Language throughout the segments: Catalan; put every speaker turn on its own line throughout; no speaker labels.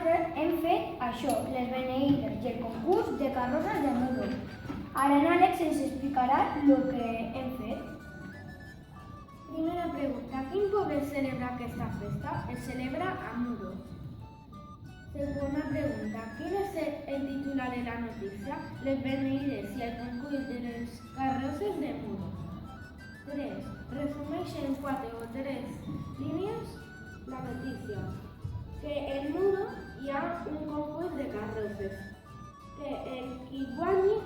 nosaltres hem fet això, les beneïdes i el concurs de carrosses de Muro. Ara en Àlex ens explicarà el que hem fet.
Primera pregunta. Quin poble celebra aquesta festa? Es celebra a Muro. Segona pregunta. Quin és el titular de la notícia? Les beneïdes i el concurs de les carrosses de Muro. 3. Resumeix en 4 o 3 línies la notícia. Que en Muro hi ha un concurs de carrosses. Que el qui guanyi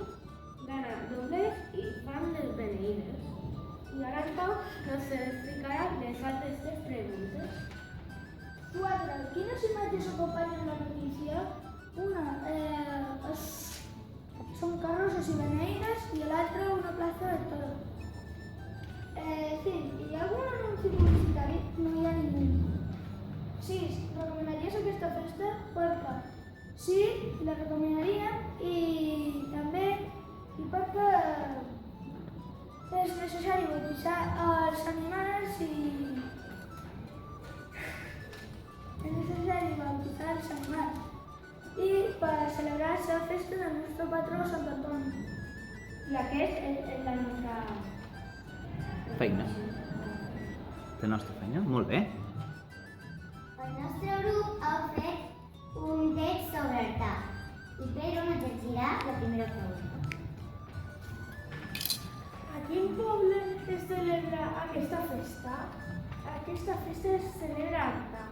gana dobles i fan les beneïdes. I ara en Pau nos explicarà les altres 3 preguntes.
4. Quines imatges acompanyen la notícia? Una són carrosses i beneïdes i l'altra una plaça de toros. 5. Hi ha algun anunci publicitari? No hi ha ningú. 6. Recomanaries aquesta festa? Perquè sí, la recomanaria i també perquè és necessari bautizar els animals i per celebrar la festa del nostre patró Sant Antoni. I aquesta és la nostra
feina. La nostra feina? Molt bé.
El nostre grup ha fet un text sobre el tap i Pedro ens llegirà la primera pregunta.
A quin poble es celebra aquesta festa? Aquesta festa es celebra a Artà.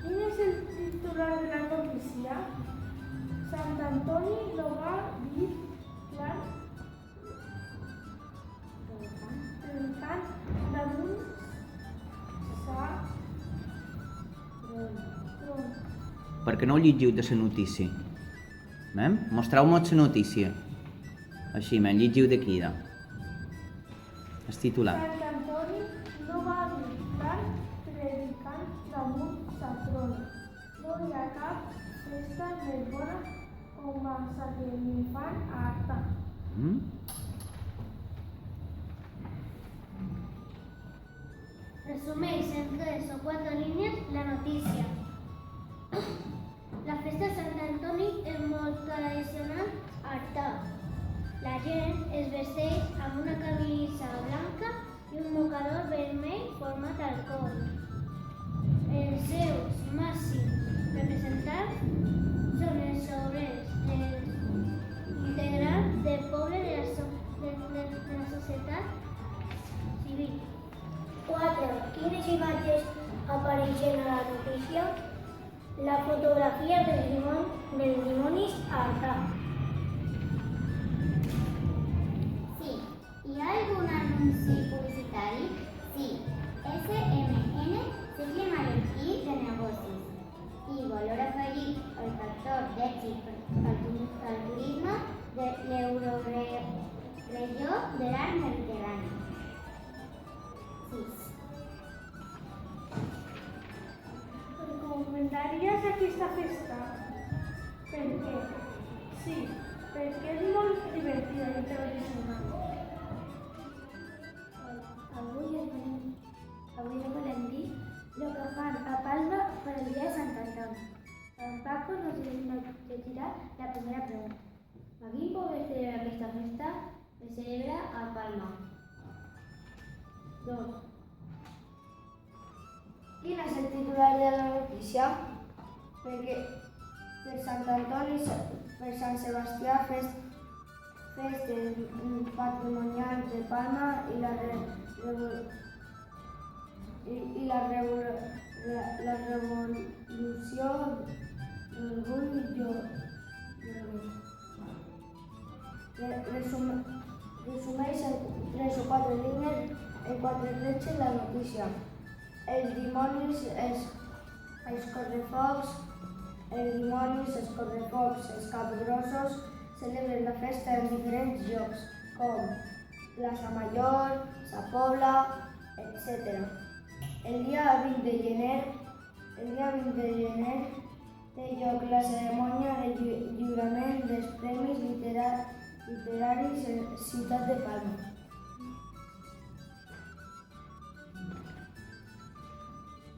Quin és el titular de la notícia? Sant Antoni lo va dir clar trencant damunt sa tron.
Per què no ho llegiu de la notícia? Mostreu-me la notícia. Així, llegiu d'aquí. El titular.
Sant Antoni no va gritar predicant damunt sa trona. No hi ha cap festa més bona com va ser l'infant a Artà.
Resumeix en 3 o 4 línies la notícia. La festa de Sant Antoni és molt tradicional a Artà. La gent es vesteix amb una camisa blanca i un mocador vermell format al coll. Els seus màxims representants són els obrers, els integrants del poble de la societat civil.
4. Quines imatges apareixen a la notícia? La fotografia dels dimonis a Artà.
Sí. Hi ha algun anunci publicitari? Sí. SMN, Cicle Mallorquí de Negocis i valor afegit el factor d'èxit al turisme de l'Euroregió de l'Art Mediterrani. 6.
Recomanaries aquesta festa? Per què? Sí, perquè és molt divertida i tradicional.
Avui no volem dir el que fan a Palma per el dia de Sant Antoni. En Paco nos llegirà la primera pregunta.
A quin poble celebra aquesta festa? Es celebra a Palma.
2. Quin és el titular de la notícia? Perquè per Sant Antoni, per Sant Sebastià, festes patrimonials de Palma i la revolució d'orgull resumeix en 3 o 4 línies en 4 retxes la notícia. Els dimonis, els correfocs, els capgrossos celebren la festa en diferents llocs, com Plaça Major, Sa Pobla, etc. El dia 20 de gener té lloc la cerimònia de lliurament dels Premis Literaris en Ciutat de Palma.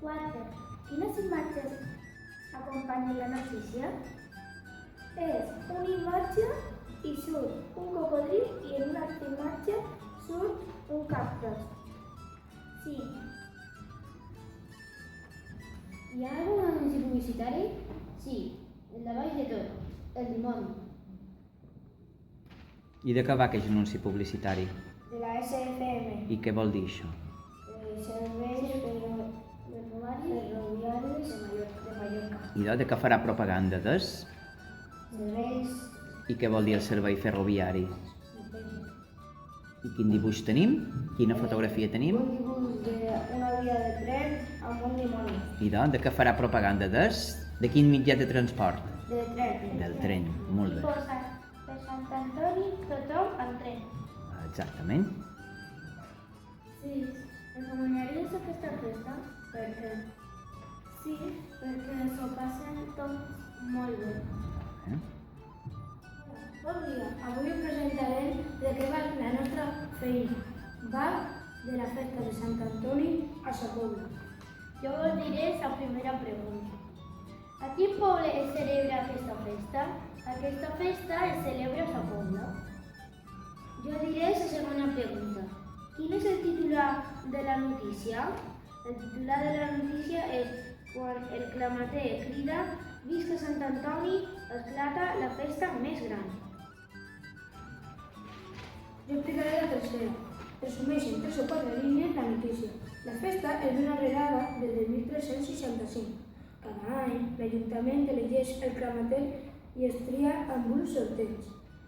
4.
Quines imatges acompanyen la notícia? És una imatge i surt un cocodril i en una altra imatge surt un cactus.
5.
Hi ha algun anunci publicitari? Sí, el de baix de tot, el dimoni.
I de què va aquest anunci publicitari?
De la SFM.
I què vol dir això?
Serveis ferroviaris de Mallorca.
I de què farà propaganda des?
Serveis
I què vol dir el servei ferroviari? I quin dibuix tenim? Quina fotografia tenim?
un dibuix d'una via de tren amb un dimoni.
I de què farà propaganda des? De quin mitjà de transport?
De tren.
Del tren, molt bé.
Posa per Sant Antoni tothom en tren.
Exactament.
6. Recomanaries aquesta festa? Per què?
Sí, perquè s'ho passen tots molt bé.
Eh?
Bon dia, avui us presentarem de què va la nostra feina. Va de la festa de Sant Antoni a Sa Pobla.
Jo us diré la primera pregunta. A quin poble es celebra aquesta festa? Aquesta festa es celebra a Sa Pobla. Jo diré la segona pregunta. Quin és el titular de la notícia? El titular de la notícia és quan el clamater crida «Visca Sant Antoni, esclata la festa més gran».
Jo explicaré la tercera. Resumeix en 3 o 4 línies la notícia. La festa és una arrelada des de 1365. Cada any, l'Ajuntament elegeix el clamater i es tria amb un sorteig.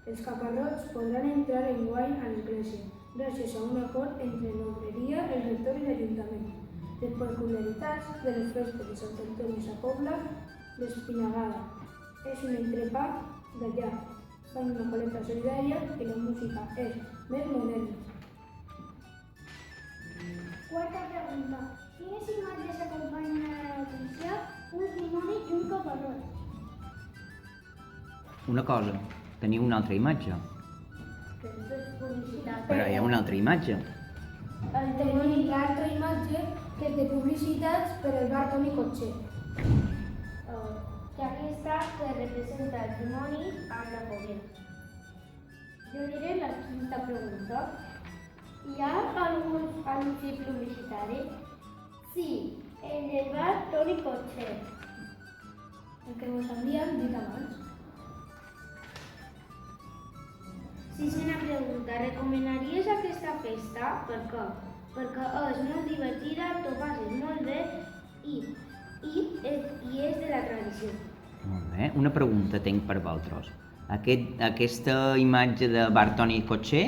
Els caparrots podran entrar enguany a l'església, gràcies a un acord entre l'obreria, el rector i l'Ajuntament. Les peculiaritats de les festes de Sant Antoni a Sa Pobla, l'espinagada. És un entrepà d'allà. Fan una col·lecta solidària i la música és més moderna.
Quarta pregunta. Quines imatges acompanyen a la notícia? Un dimoni i un caparrot.
Una cosa, teniu una altra imatge.
Aquesta és publicitat.
Però hi ha una altra imatge.
Tenim l'altra imatge que és de publicitats per el bar Toni Cotxer.
Que aquesta que representa el dimoni amb la foguera. Jo diré la quinta pregunta. Hi ha algun anunci publicitari? Sí, el del bar Toni Cotxer.
El que us havíem dit abans.
Sisena pregunta. Recomanaries aquesta festa? Per què? Perquè és molt divertida, t'ho passes molt bé i és de la tradició.
Molt bé. Una pregunta tinc per vosaltres. Aquesta imatge de bar Toni Cotxer,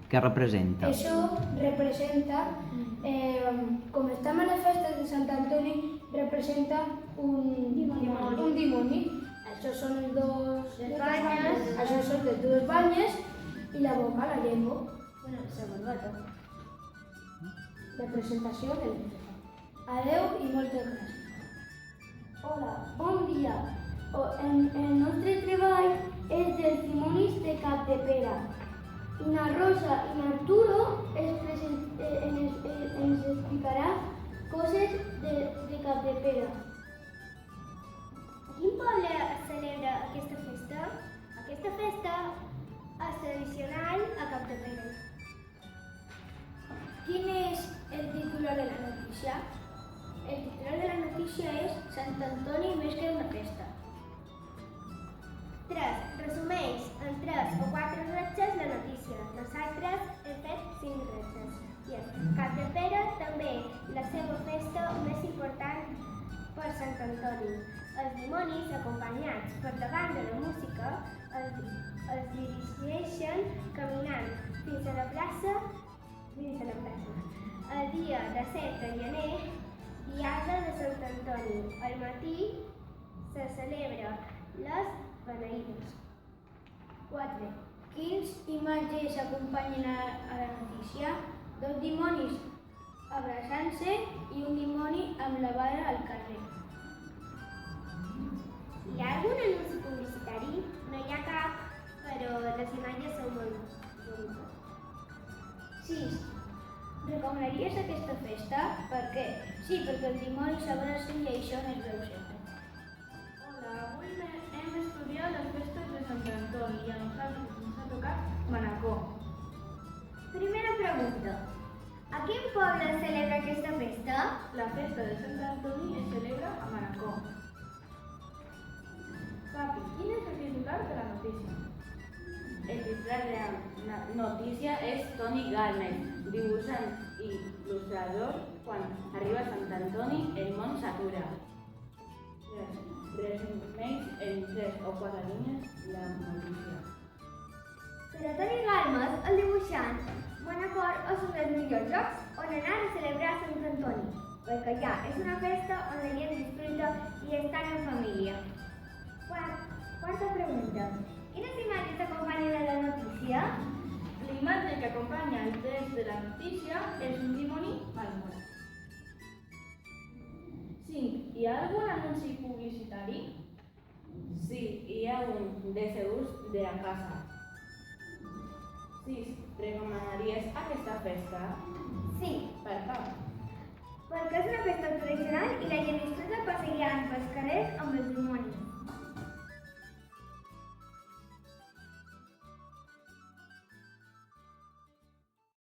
què representa?
Això representa, com estem a les festes de Sant Antoni, representa un dimoni. Això són les banyes, això són les dues banyes i la boca, la llengua.
Bueno, la barbata.
Representació de l'entrepà. Adeu i moltes gràcies.
Hola, bon dia. El nostre treball és dels dimonis de Capdepera. I na Rosa i n'Arturo ens explicarà coses de Capdepera.
A quin poble es celebra aquesta festa? Aquesta festa és tradicional a Capdepera.
Quin és el titular de la notícia?
El titular de la notícia és Sant Antoni més que una festa. 3. Resumeix en 3 o 4 retxes la notícia. Nosaltres hem fet 5 retxes. I és Capdepera també la seva festa més important per Sant Antoni. Els dimonis, acompanyats per la banda de música, es dirigeixen caminant fins a la plaça. El dia de 7 de gener, Diada de Sant Antoni. Al matí se celebra les beneïdes.
4. Quins imatges acompanyen a la notícia? 2 dimonis abraçant-se i un dimoni amb la vara al carrer.
Hi ha algun anunci publicitari? No hi ha cap, però les imatges són molt boniques.
6. Recomanaries aquesta festa? Per què? Sí, perquè el dimoni s'abraça i això no es veu sempre.
Hola, avui hem estudiat les festes de Sant Antoni i a nosaltres ens ha tocat Manacor.
Primera pregunta. A quin poble es celebra aquesta festa?
La festa de Sant Antoni es celebra a Manacor. Papi, quin és el titular de la notícia?
El titular de la notícia és Toni Galmes, dibuixant i il·lustrador. Quan arriba a Sant Antoni, el món s'atura. Resumeix en 3 o 4 línies la notícia.
Per a Toni Galmes, el dibuixant, Manacor és un dels millors llocs on anar a celebrar Sant Antoni, perquè allà és una festa on la gent disfruta i estan en família. Quarta pregunta. Quines imatges acompanyen a la notícia?
L'imatge que acompanya el text de la notícia és un dimoni malmort. 5. Hi ha algun anunci publicitari?
Sí, hi ha un de segurs de la casa. 6. Recomanaries aquesta festa?
Sí,
Per què?
perquè és una festa tradicional i la gent disfruta passejant pels carrers